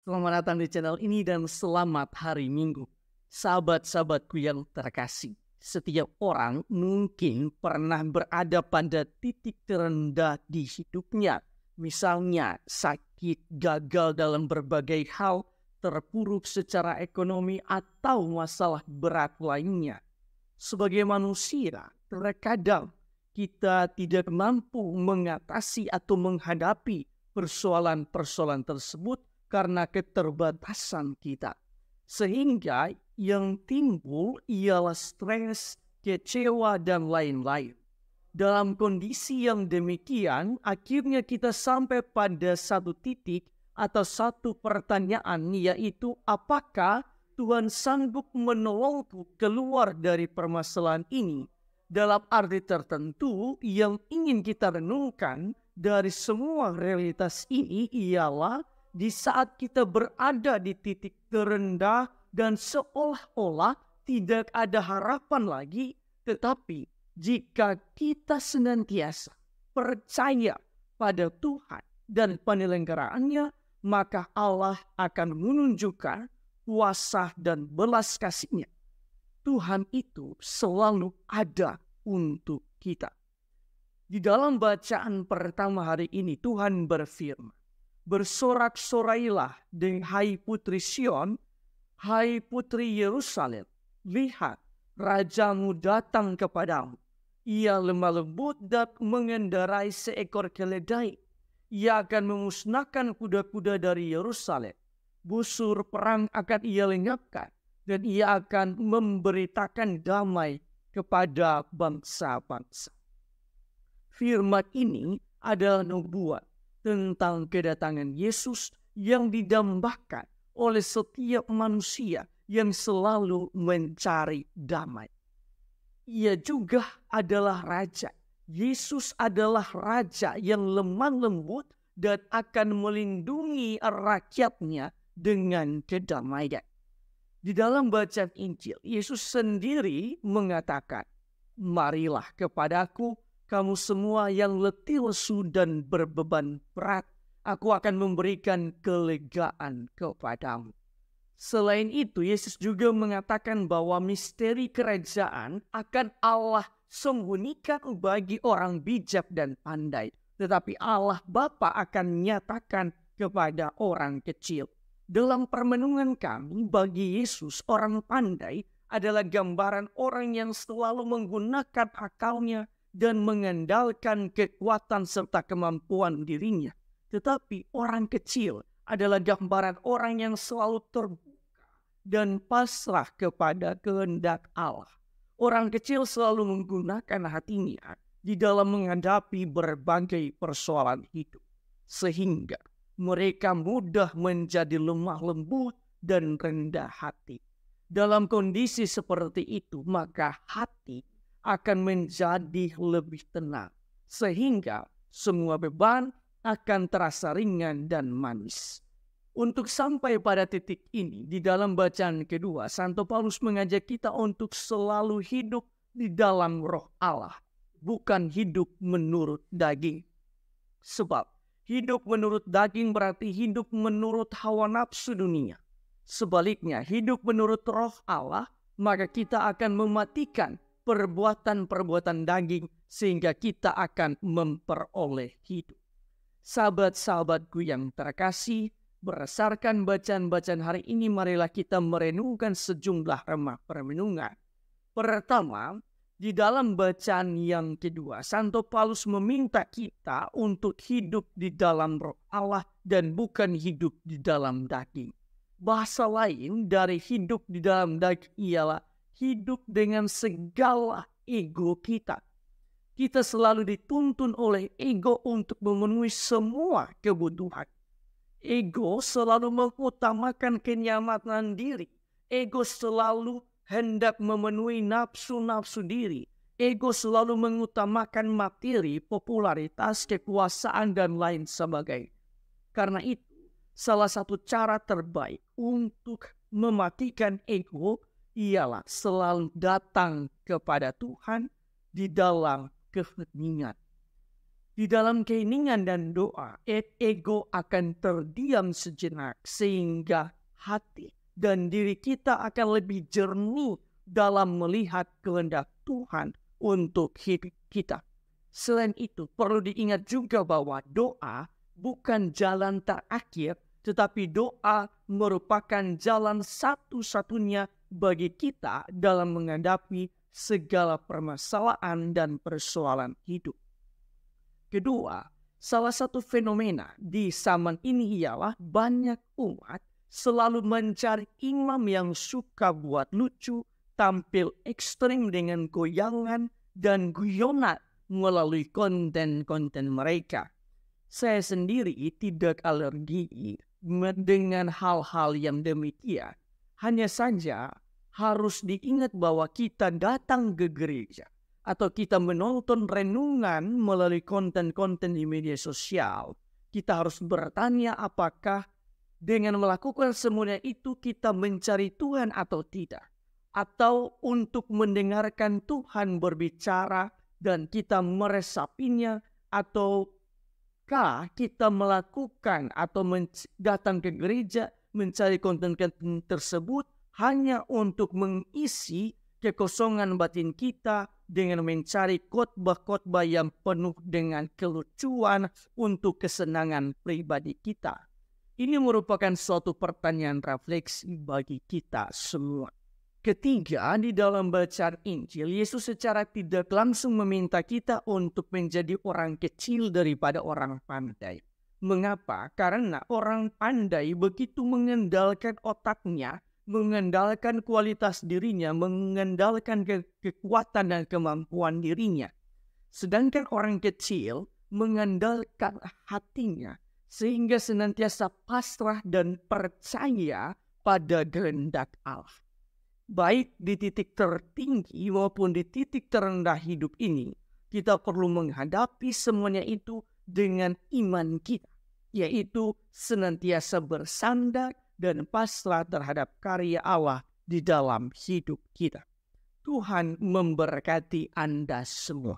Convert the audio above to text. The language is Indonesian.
Selamat datang di channel ini dan selamat hari Minggu. Sahabat-sahabatku yang terkasih, setiap orang mungkin pernah berada pada titik terendah di hidupnya. Misalnya sakit, gagal dalam berbagai hal, terpuruk secara ekonomi atau masalah berat lainnya. Sebagai manusia, terkadang kita tidak mampu mengatasi atau menghadapi persoalan-persoalan tersebut karena keterbatasan kita. Sehingga yang timbul ialah stres, kecewa, dan lain-lain. Dalam kondisi yang demikian, akhirnya kita sampai pada satu titik atau satu pertanyaan, yaitu apakah Tuhan sanggup menolongku keluar dari permasalahan ini? Dalam arti tertentu yang ingin kita renungkan dari semua realitas ini ialah di saat kita berada di titik terendah dan seolah-olah tidak ada harapan lagi, tetapi jika kita senantiasa percaya pada Tuhan dan penyelenggaraannya, maka Allah akan menunjukkan kuasa dan belas kasih-Nya. Tuhan itu selalu ada untuk kita. Di dalam bacaan pertama hari ini, Tuhan berfirman, "Bersorak-sorailah, hai putri Sion, hai putri Yerusalem, lihat, Rajamu datang kepadamu. Ia lemah lembut dan mengendarai seekor keledai. Ia akan memusnahkan kuda-kuda dari Yerusalem. Busur perang akan ia lenyapkan, dan ia akan memberitakan damai kepada bangsa-bangsa." Firman ini adalah nubuat tentang kedatangan Yesus yang didambakan oleh setiap manusia yang selalu mencari damai. Ia juga adalah Raja. Yesus adalah Raja yang lemah lembut dan akan melindungi rakyatnya dengan kedamaian. Di dalam bacaan Injil, Yesus sendiri mengatakan, "Marilah kepadaku, kamu semua yang letih lesu dan berbeban berat. Aku akan memberikan kelegaan kepadamu." Selain itu, Yesus juga mengatakan bahwa misteri kerajaan akan Allah sembunyikan bagi orang bijak dan pandai. Tetapi Allah Bapa akan nyatakan kepada orang kecil. Dalam permenungan kami, bagi Yesus, orang pandai adalah gambaran orang yang selalu menggunakan akalnya dan mengandalkan kekuatan serta kemampuan dirinya. Tetapi orang kecil adalah gambaran orang yang selalu terbuka dan pasrah kepada kehendak Allah. Orang kecil selalu menggunakan hatinya di dalam menghadapi berbagai persoalan hidup, sehingga mereka mudah menjadi lemah lembut dan rendah hati. Dalam kondisi seperti itu, maka hati akan menjadi lebih tenang, sehingga semua beban akan terasa ringan dan manis. Untuk sampai pada titik ini, di dalam bacaan kedua, Santo Paulus mengajak kita untuk selalu hidup di dalam roh Allah, bukan hidup menurut daging. Sebab hidup menurut daging berarti hidup menurut hawa nafsu dunia. Sebaliknya, hidup menurut roh Allah, maka kita akan mematikan perbuatan-perbuatan daging sehingga kita akan memperoleh hidup. Sahabat-sahabatku yang terkasih, berdasarkan bacaan-bacaan hari ini, marilah kita merenungkan sejumlah remah permenungan. Pertama, di dalam bacaan yang kedua, Santo Paulus meminta kita untuk hidup di dalam roh Allah dan bukan hidup di dalam daging. Bahasa lain dari hidup di dalam daging ialah hidup dengan segala ego kita. Kita selalu dituntun oleh ego untuk memenuhi semua kebutuhan. Ego selalu mengutamakan kenyamanan diri. Ego selalu hendak memenuhi nafsu-nafsu diri. Ego selalu mengutamakan materi, popularitas, kekuasaan, dan lain sebagainya. Karena itu, salah satu cara terbaik untuk mematikan ego ialah selalu datang kepada Tuhan di dalam keheningan. Di dalam keheningan dan doa, ego akan terdiam sejenak sehingga hati dan diri kita akan lebih jernih dalam melihat kehendak Tuhan untuk hidup kita. Selain itu, perlu diingat juga bahwa doa bukan jalan terakhir, tetapi doa merupakan jalan satu-satunya bagi kita dalam menghadapi segala permasalahan dan persoalan hidup. Kedua, salah satu fenomena di zaman ini ialah banyak umat selalu mencari imam yang suka buat lucu, tampil ekstrim dengan goyangan dan guyonan melalui konten-konten mereka. Saya sendiri tidak alergi dengan hal-hal yang demikian. Hanya saja harus diingat bahwa kita datang ke gereja atau kita menonton renungan melalui konten-konten di media sosial. Kita harus bertanya apakah dengan melakukan semuanya itu kita mencari Tuhan atau tidak. Atau untuk mendengarkan Tuhan berbicara dan kita meresapinya, ataukah kita melakukan atau datang ke gereja mencari konten-konten tersebut hanya untuk mengisi kekosongan batin kita dengan mencari khotbah-khotbah yang penuh dengan kelucuan untuk kesenangan pribadi kita. Ini merupakan suatu pertanyaan refleksi bagi kita semua. Ketiga, di dalam bacaan Injil, Yesus secara tidak langsung meminta kita untuk menjadi orang kecil daripada orang pandai. Mengapa? Karena orang pandai begitu mengendalikan otaknya, mengandalkan kualitas dirinya, mengandalkan kekuatan dan kemampuan dirinya. Sedangkan orang kecil mengandalkan hatinya, sehingga senantiasa pasrah dan percaya pada kehendak Allah. Baik di titik tertinggi maupun di titik terendah hidup ini, kita perlu menghadapi semuanya itu dengan iman kita, yaitu senantiasa bersandar dan pasrah terhadap karya Allah di dalam hidup kita. Tuhan memberkati Anda semua.